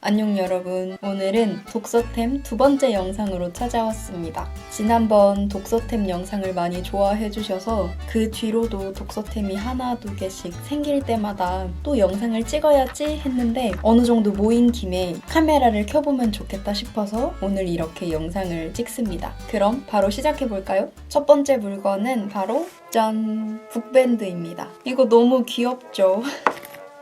안녕 여러분. 오늘은 독서템 두 번째 영상으로 찾아왔습니다. 지난번 독서템 영상을 많이 좋아해 주셔서 그 뒤로도 독서템이 하나 두 개씩 생길 때마다 또 영상을 찍어야지 했는데 어느 정도 모인 김에 카메라를 켜보면 좋겠다 싶어서 오늘 이렇게 영상을 찍습니다. 그럼 바로 시작해 볼까요? 첫 번째 물건은 바로 짠! 북밴드입니다. 이거 너무 귀엽죠?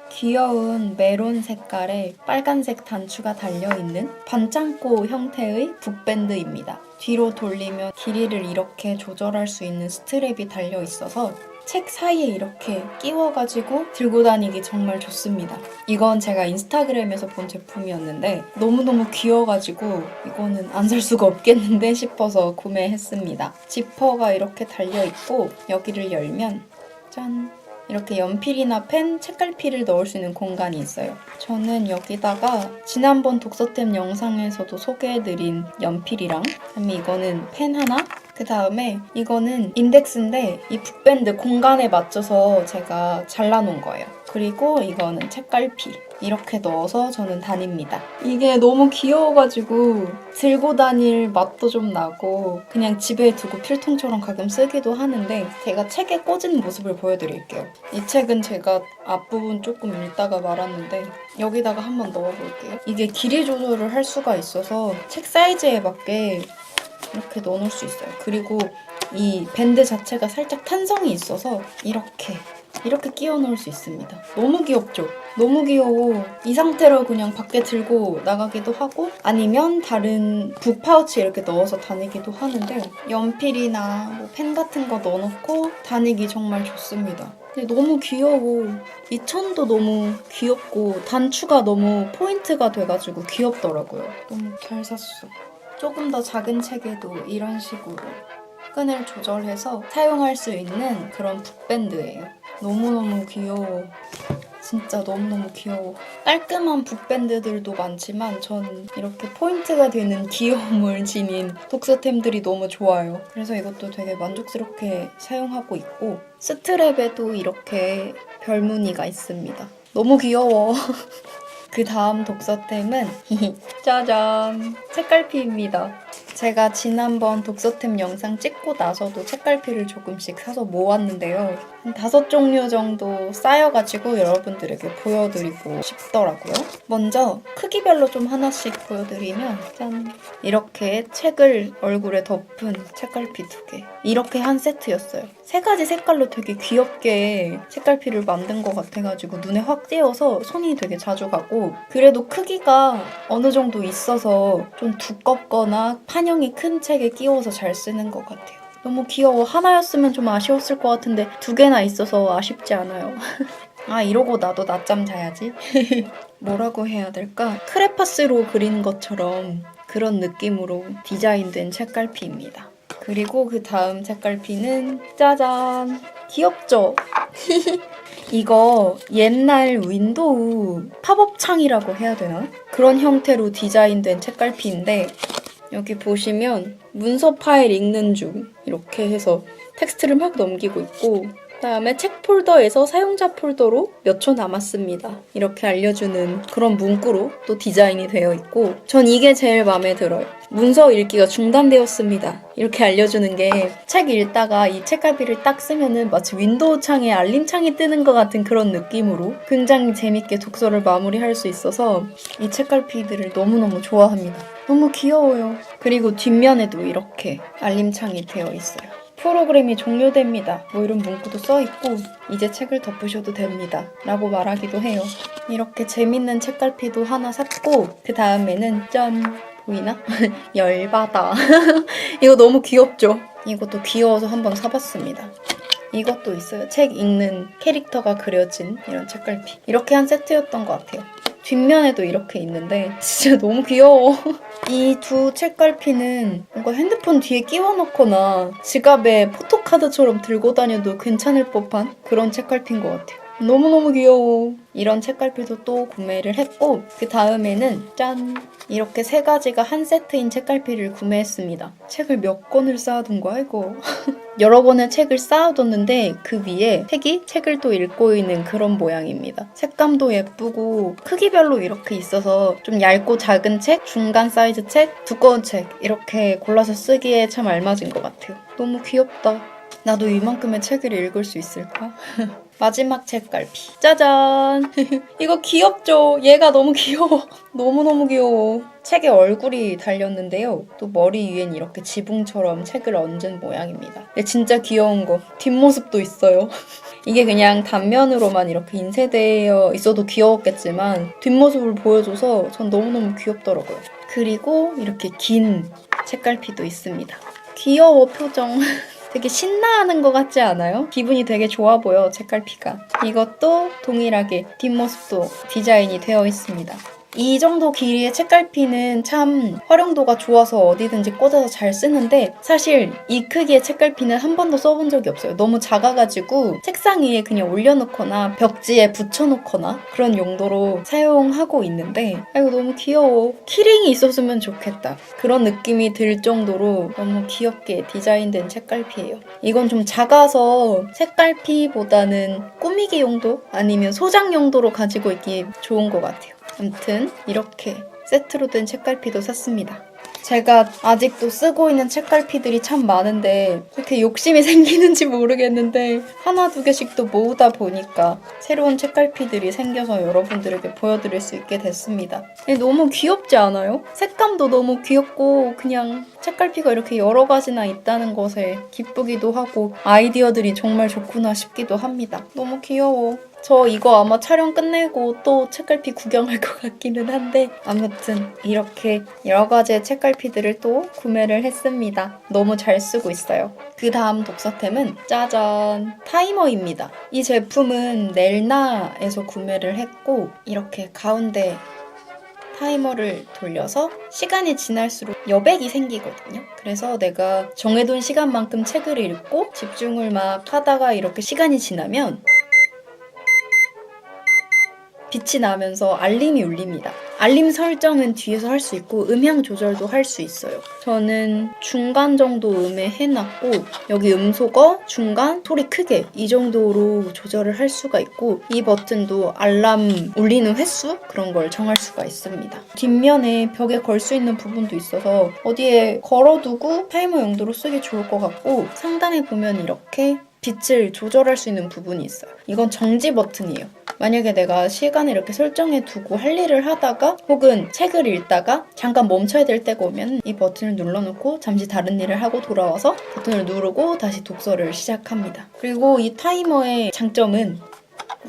귀여운 메론 색깔에 빨간색 단추가 달려있는 반창고 형태의 북밴드입니다. 뒤로 돌리면 길이를 이렇게 조절할 수 있는 스트랩이 달려있어서 책 사이에 이렇게 끼워가지고 들고 다니기 정말 좋습니다. 이건 제가 인스타그램에서 본 제품이었는데 너무너무 귀여워가지고 이거는 안 살 수가 없겠는데 싶어서 구매했습니다. 지퍼가 이렇게 달려있고 여기를 열면 짠! 이렇게 연필이나 펜, 책갈피를 넣을 수 있는 공간이 있어요. 저는 여기다가 지난번 독서템 영상에서도 소개해드린 연필이랑 그다음에 이거는 펜 하나, 그 다음에 이거는 인덱스인데 이 북밴드 공간에 맞춰서 제가 잘라놓은 거예요. 그리고 이거는 책갈피. 이렇게 넣어서 저는 다닙니다. 이게 너무 귀여워가지고 들고 다닐 맛도 좀 나고 그냥 집에 두고 필통처럼 가끔 쓰기도 하는데 제가 책에 꽂은 모습을 보여드릴게요. 이 책은 제가 앞부분 조금 읽다가 말았는데 여기다가 한번 넣어볼게요. 이게 길이 조절을 할 수가 있어서 책 사이즈에 맞게 이렇게 넣어놓을 수 있어요. 그리고 이 밴드 자체가 살짝 탄성이 있어서 이렇게 끼워 넣을 수 있습니다. 너무 귀엽죠? 너무 귀여워. 이 상태로 그냥 밖에 들고 나가기도 하고 아니면 다른 북 파우치에 이렇게 넣어서 다니기도 하는데 연필이나 뭐 펜 같은 거 넣어놓고 다니기 정말 좋습니다. 근데 너무 귀여워. 이 천도 너무 귀엽고 단추가 너무 포인트가 돼가지고 귀엽더라고요. 너무 잘 샀어. 조금 더 작은 책에도 이런 식으로 끈을 조절해서 사용할 수 있는 그런 북밴드예요. 너무너무 귀여워. 진짜 너무너무 귀여워. 깔끔한 북밴드들도 많지만 전 이렇게 포인트가 되는 귀여움을 지닌 독서템들이 너무 좋아요. 그래서 이것도 되게 만족스럽게 사용하고 있고 스트랩에도 이렇게 별무늬가 있습니다. 너무 귀여워. 그 다음 독서템은 짜잔! 책갈피입니다. 제가 지난번 독서템 영상 찍고 나서도 책갈피를 조금씩 사서 모았는데요. 한 5종류 정도 쌓여가지고 여러분들에게 보여드리고 싶더라고요. 먼저 크기별로 좀 하나씩 보여드리면 짠! 이렇게 책을 얼굴에 덮은 책갈피 2개. 이렇게 한 세트였어요. 3가지 색깔로 되게 귀엽게 책갈피를 만든 것 같아가지고 눈에 확 띄어서 손이 되게 자주 가고 그래도 크기가 어느 정도 있어서 좀 두껍거나 판형이 큰 책에 끼워서 잘 쓰는 것 같아요. 너무 귀여워. 하나였으면 좀 아쉬웠을 것 같은데 2개나 있어서 아쉽지 않아요. 아, 이러고 나도 낮잠 자야지. 뭐라고 해야 될까? 크레파스로 그린 것처럼 그런 느낌으로 디자인된 책갈피입니다. 그리고 그 다음 책갈피는 짜잔! 귀엽죠? 이거 옛날 윈도우 팝업 창이라고 해야 되나? 그런 형태로 디자인된 책갈피인데 여기 보시면 문서 파일 읽는 중 이렇게 해서 텍스트를 막 넘기고 있고 그다음에 책 폴더에서 사용자 폴더로 몇 초 남았습니다. 이렇게 알려주는 그런 문구로 또 디자인이 되어 있고 전 이게 제일 마음에 들어요. 문서 읽기가 중단되었습니다. 이렇게 알려주는 게 책 읽다가 이 책갈피를 딱 쓰면은 마치 윈도우 창에 알림창이 뜨는 것 같은 그런 느낌으로 굉장히 재밌게 독서를 마무리할 수 있어서 이 책갈피들을 너무너무 좋아합니다. 너무 귀여워요. 그리고 뒷면에도 이렇게 알림창이 되어 있어요. 프로그램이 종료됩니다. 뭐 이런 문구도 써있고 이제 책을 덮으셔도 됩니다. 라고 말하기도 해요. 이렇게 재밌는 책갈피도 하나 샀고 그 다음에는 짠! 보이나? 열받아. 이거 너무 귀엽죠? 이것도 귀여워서 한번 사봤습니다. 이것도 있어요. 책 읽는 캐릭터가 그려진 이런 책갈피. 이렇게 한 세트였던 것 같아요. 뒷면에도 이렇게 있는데 진짜 너무 귀여워. 이 두 책갈피는 뭔가 핸드폰 뒤에 끼워 넣거나 지갑에 포토카드처럼 들고 다녀도 괜찮을 법한 그런 책갈피인 것 같아요. 너무너무 귀여워. 이런 책갈피도 또 구매를 했고 그 다음에는 짠! 이렇게 3가지가 한 세트인 책갈피를 구매했습니다. 책을 몇 권을 쌓아둔 거야 이거. 여러 권의 책을 쌓아뒀는데 그 위에 책을 또 읽고 있는 그런 모양입니다. 색감도 예쁘고 크기별로 이렇게 있어서 좀 얇고 작은 책, 중간 사이즈 책, 두꺼운 책 이렇게 골라서 쓰기에 참 알맞은 것 같아요. 너무 귀엽다. 나도 이만큼의 책을 읽을 수 있을까? 마지막 책갈피. 짜잔! 이거 귀엽죠? 얘가 너무 귀여워. 너무너무 귀여워. 책에 얼굴이 달렸는데요. 또 머리 위엔 이렇게 지붕처럼 책을 얹은 모양입니다. 근데 진짜 귀여운 거. 뒷모습도 있어요. 이게 그냥 단면으로만 이렇게 인쇄되어 있어도 귀여웠겠지만 뒷모습을 보여줘서 전 너무너무 귀엽더라고요. 그리고 이렇게 긴 책갈피도 있습니다. 귀여워, 표정. 되게 신나하는 것 같지 않아요? 기분이 되게 좋아 보여, 책갈피가. 이것도 동일하게 뒷모습도 디자인이 되어 있습니다. 이 정도 길이의 책갈피는 참 활용도가 좋아서 어디든지 꽂아서 잘 쓰는데 사실 이 크기의 책갈피는 한 번도 써본 적이 없어요. 너무 작아가지고 책상 위에 그냥 올려놓거나 벽지에 붙여놓거나 그런 용도로 사용하고 있는데 아이고 너무 귀여워. 키링이 있었으면 좋겠다. 그런 느낌이 들 정도로 너무 귀엽게 디자인된 책갈피예요. 이건 좀 작아서 책갈피보다는 꾸미기 용도 아니면 소장 용도로 가지고 있기 좋은 것 같아요. 아무튼 이렇게 세트로 된 책갈피도 샀습니다. 제가 아직도 쓰고 있는 책갈피들이 참 많은데 이렇게 욕심이 생기는지 모르겠는데 하나 두 개씩 또 모으다 보니까 새로운 책갈피들이 생겨서 여러분들에게 보여드릴 수 있게 됐습니다. 너무 귀엽지 않아요? 색감도 너무 귀엽고 그냥 책갈피가 이렇게 여러 가지나 있다는 것에 기쁘기도 하고 아이디어들이 정말 좋구나 싶기도 합니다. 너무 귀여워. 저 이거 아마 촬영 끝내고 또 책갈피 구경할 것 같기는 한데 아무튼 이렇게 여러 가지의 책갈피들을 또 구매를 했습니다. 너무 잘 쓰고 있어요. 그 다음 독서템은 짜잔! 타이머입니다. 이 제품은 넬나에서 구매를 했고 이렇게 가운데 타이머를 돌려서 시간이 지날수록 여백이 생기거든요. 그래서 내가 정해둔 시간만큼 책을 읽고 집중을 막 하다가 이렇게 시간이 지나면 빛이 나면서 알림이 울립니다. 알림 설정은 뒤에서 할 수 있고 음향 조절도 할 수 있어요. 저는 중간 정도 음에 해놨고 여기 음소거, 중간, 소리 크게 이 정도로 조절을 할 수가 있고 이 버튼도 알람 울리는 횟수? 그런 걸 정할 수가 있습니다. 뒷면에 벽에 걸 수 있는 부분도 있어서 어디에 걸어두고 타이머 용도로 쓰기 좋을 것 같고 상단에 보면 이렇게 빛을 조절할 수 있는 부분이 있어요. 이건 정지 버튼이에요. 만약에 내가 시간을 이렇게 설정해 두고 할 일을 하다가 혹은 책을 읽다가 잠깐 멈춰야 될 때가 오면 이 버튼을 눌러놓고 잠시 다른 일을 하고 돌아와서 버튼을 누르고 다시 독서를 시작합니다. 그리고 이 타이머의 장점은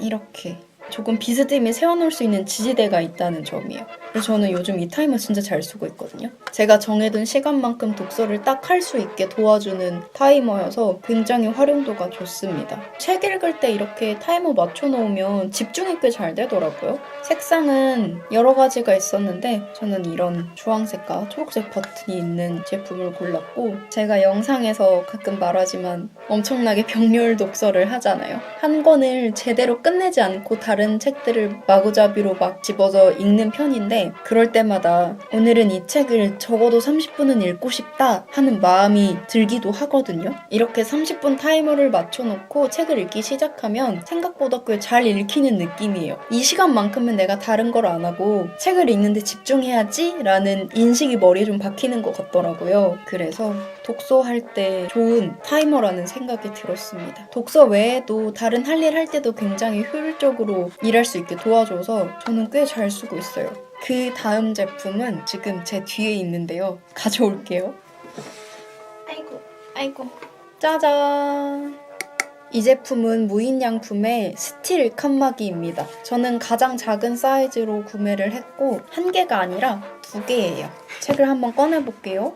이렇게 조금 비스듬히 세워놓을 수 있는 지지대가 있다는 점이에요. 그래서 저는 요즘 이 타이머 진짜 잘 쓰고 있거든요. 제가 정해둔 시간만큼 독서를 딱 할 수 있게 도와주는 타이머여서 굉장히 활용도가 좋습니다. 책 읽을 때 이렇게 타이머 맞춰놓으면 집중이 꽤 잘 되더라고요. 색상은 여러 가지가 있었는데 저는 이런 주황색과 초록색 버튼이 있는 제품을 골랐고 제가 영상에서 가끔 말하지만 엄청나게 병렬 독서를 하잖아요. 한 권을 제대로 끝내지 않고 다른 책들을 마구잡이로 막 집어서 읽는 편인데 그럴 때마다 오늘은 이 책을 적어도 30분은 읽고 싶다 하는 마음이 들기도 하거든요. 이렇게 30분 타이머를 맞춰놓고 책을 읽기 시작하면 생각보다 꽤 잘 읽히는 느낌이에요. 이 시간만큼은 내가 다른 걸 안 하고 책을 읽는데 집중해야지 라는 인식이 머리에 좀 박히는 것 같더라고요. 그래서 독서할 때 좋은 타이머라는 생각이 들었습니다. 독서 외에도 다른 할 일 할 때도 굉장히 효율적으로 일할 수 있게 도와줘서 저는 꽤 잘 쓰고 있어요. 그 다음 제품은 지금 제 뒤에 있는데요. 가져올게요. 아이고. 짜잔! 이 제품은 무인양품의 스틸 칸막이입니다. 저는 가장 작은 사이즈로 구매를 했고 한 개가 아니라 두 개예요. 책을 한번 꺼내볼게요.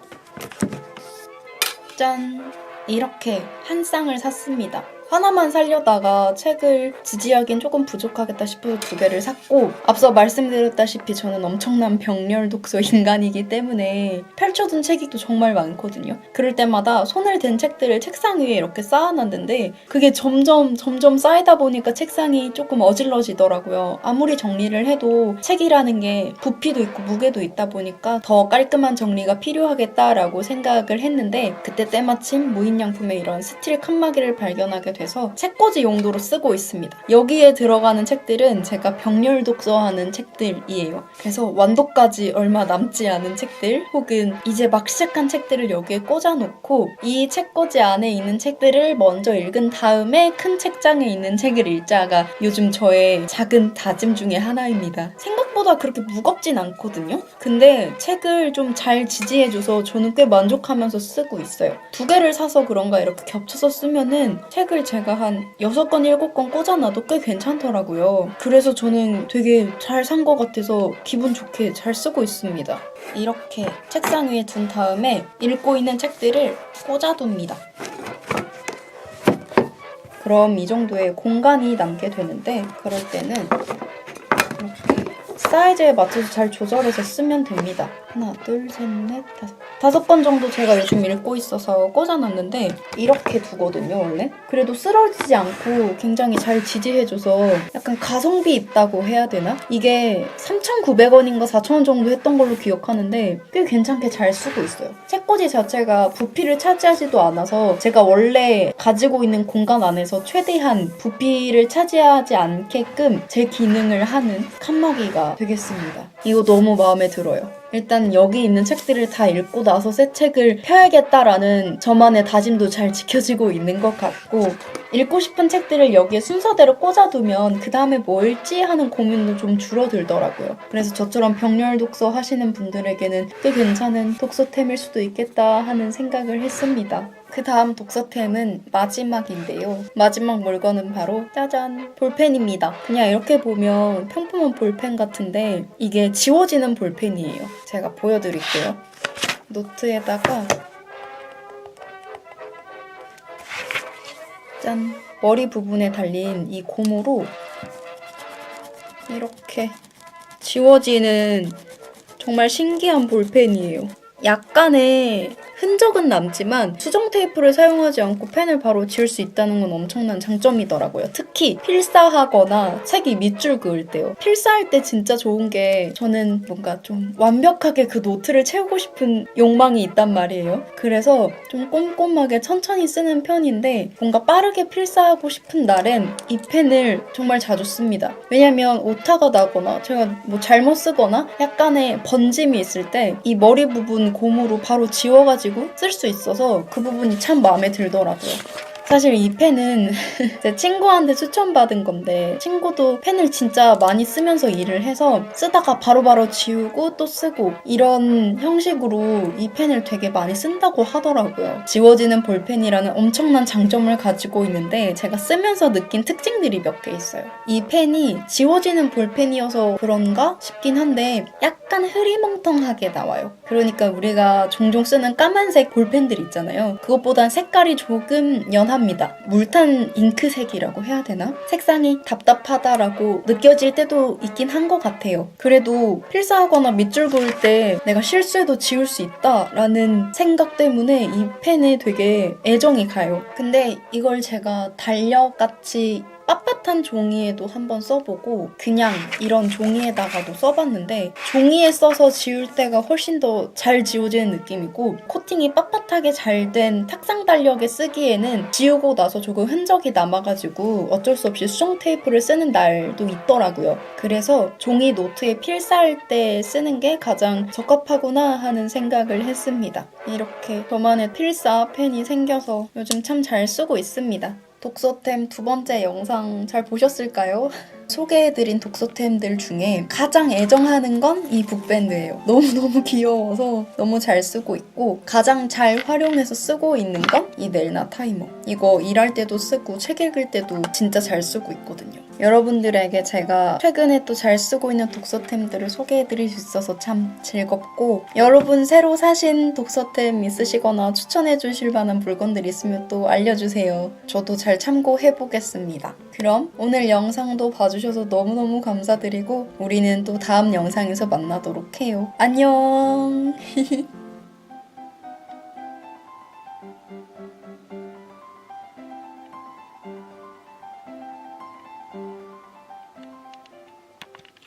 짠! 이렇게 한 쌍을 샀습니다. 하나만 살려다가 책을 지지하기엔 조금 부족하겠다 싶어서 2개를 샀고, 앞서 말씀드렸다시피 저는 엄청난 병렬 독서 인간이기 때문에 펼쳐둔 책이 또 정말 많거든요. 그럴 때마다 손을 댄 책들을 책상 위에 이렇게 쌓아놨는데 그게 점점 쌓이다 보니까 책상이 조금 어질러지더라고요. 아무리 정리를 해도 책이라는 게 부피도 있고 무게도 있다 보니까 더 깔끔한 정리가 필요하겠다라고 생각을 했는데, 그때 때마침 무인양품에 이런 스틸 칸막이를 발견하게 돼서 책꽂이 용도로 쓰고 있습니다. 여기에 들어가는 책들은 제가 병렬 독서하는 책들이에요. 그래서 완독까지 얼마 남지 않은 책들 혹은 이제 막 시작한 책들을 여기에 꽂아놓고 이 책꽂이 안에 있는 책들을 먼저 읽은 다음에 큰 책장에 있는 책을 읽자가 요즘 저의 작은 다짐 중에 하나입니다. 생각보다 그렇게 무겁진 않거든요. 근데 책을 좀 잘 지지해줘서 저는 꽤 만족하면서 쓰고 있어요. 2개를 사서 그런가 이렇게 겹쳐서 쓰면은 책을 제가 한 6권, 7권 꽂아놔도 꽤 괜찮더라고요. 그래서 저는 되게 잘 산 것 같아서 기분 좋게 잘 쓰고 있습니다. 이렇게 책상 위에 둔 다음에 읽고 있는 책들을 꽂아둡니다. 그럼 이 정도의 공간이 남게 되는데, 그럴 때는 이렇게 사이즈에 맞춰서 잘 조절해서 쓰면 됩니다. 하나, 둘, 셋, 넷, 5권 정도 제가 요즘 읽고 있어서 꽂아놨는데 이렇게 두거든요, 원래. 그래도 쓰러지지 않고 굉장히 잘 지지해줘서 약간 가성비 있다고 해야 되나? 이게 3,900원인가 4,000원 정도 했던 걸로 기억하는데 꽤 괜찮게 잘 쓰고 있어요. 책꽂이 자체가 부피를 차지하지도 않아서 제가 원래 가지고 있는 공간 안에서 최대한 부피를 차지하지 않게끔 제 기능을 하는 칸막이가 되겠습니다. 이거 너무 마음에 들어요. 일단 여기 있는 책들을 다 읽고 나서 새 책을 펴야겠다라는 저만의 다짐도 잘 지켜지고 있는 것 같고, 읽고 싶은 책들을 여기에 순서대로 꽂아두면 그 다음에 뭐 읽지 하는 고민도 좀 줄어들더라고요. 그래서 저처럼 병렬 독서 하시는 분들에게는 꽤 괜찮은 독서템일 수도 있겠다 하는 생각을 했습니다. 그 다음 독서템은 마지막인데요. 마지막 물건은 바로 짜잔! 볼펜입니다. 그냥 이렇게 보면 평범한 볼펜 같은데 이게 지워지는 볼펜이에요. 제가 보여드릴게요. 노트에다가 짠! 머리 부분에 달린 이 고무로 이렇게 지워지는 정말 신기한 볼펜이에요. 약간의 흔적은 남지만 수정 테이프를 사용하지 않고 펜을 바로 지울 수 있다는 건 엄청난 장점이더라고요. 특히 필사하거나 책이 밑줄 그을 때요. 필사할 때 진짜 좋은 게, 저는 뭔가 좀 완벽하게 그 노트를 채우고 싶은 욕망이 있단 말이에요. 그래서 좀 꼼꼼하게 천천히 쓰는 편인데 뭔가 빠르게 필사하고 싶은 날엔 이 펜을 정말 자주 씁니다. 왜냐면 오타가 나거나 제가 뭐 잘못 쓰거나 약간의 번짐이 있을 때 이 머리 부분 고무로 바로 지워가지고 쓸 수 있어서 그 부분이 참 마음에 들더라고요. 사실 이 펜은 제 친구한테 추천받은 건데, 친구도 펜을 진짜 많이 쓰면서 일을 해서 쓰다가 바로바로 지우고 또 쓰고 이런 형식으로 이 펜을 되게 많이 쓴다고 하더라고요. 지워지는 볼펜이라는 엄청난 장점을 가지고 있는데 제가 쓰면서 느낀 특징들이 몇 개 있어요. 이 펜이 지워지는 볼펜이어서 그런가 싶긴 한데 약간 흐리멍텅하게 나와요. 그러니까 우리가 종종 쓰는 까만색 볼펜들 있잖아요. 그것보단 색깔이 조금 연합니다. 물탄 잉크색이라고 해야 되나? 색상이 답답하다라고 느껴질 때도 있긴 한 것 같아요. 그래도 필사하거나 밑줄 그을 때 내가 실수해도 지울 수 있다라는 생각 때문에 이 펜에 되게 애정이 가요. 근데 이걸 제가 달력같이 빳빳한 종이에도 한번 써보고 그냥 이런 종이에다가도 써봤는데, 종이에 써서 지울 때가 훨씬 더 잘 지워지는 느낌이고, 코팅이 빳빳하게 잘 된 탁상 달력에 쓰기에는 지우고 나서 조금 흔적이 남아가지고 어쩔 수 없이 수정 테이프를 쓰는 날도 있더라고요. 그래서 종이 노트에 필사할 때 쓰는 게 가장 적합하구나 하는 생각을 했습니다. 이렇게 저만의 필사 펜이 생겨서 요즘 참 잘 쓰고 있습니다. 독서템 2번째 영상 잘 보셨을까요? 소개해드린 독서템들 중에 가장 애정하는 건 이 북밴드예요. 너무너무 귀여워서 너무 잘 쓰고 있고, 가장 잘 활용해서 쓰고 있는 건 이 넬나 타이머. 이거 일할 때도 쓰고 책 읽을 때도 진짜 잘 쓰고 있거든요. 여러분들에게 제가 최근에 또 잘 쓰고 있는 독서템들을 소개해드릴 수 있어서 참 즐겁고, 여러분 새로 사신 독서템 있으시거나 추천해주실 만한 물건들 있으면 또 알려주세요. 저도 잘 참고해보겠습니다. 그럼 오늘 영상도 봐주셔서 너무너무 감사드리고 우리는 또 다음 영상에서 만나도록 해요. 안녕.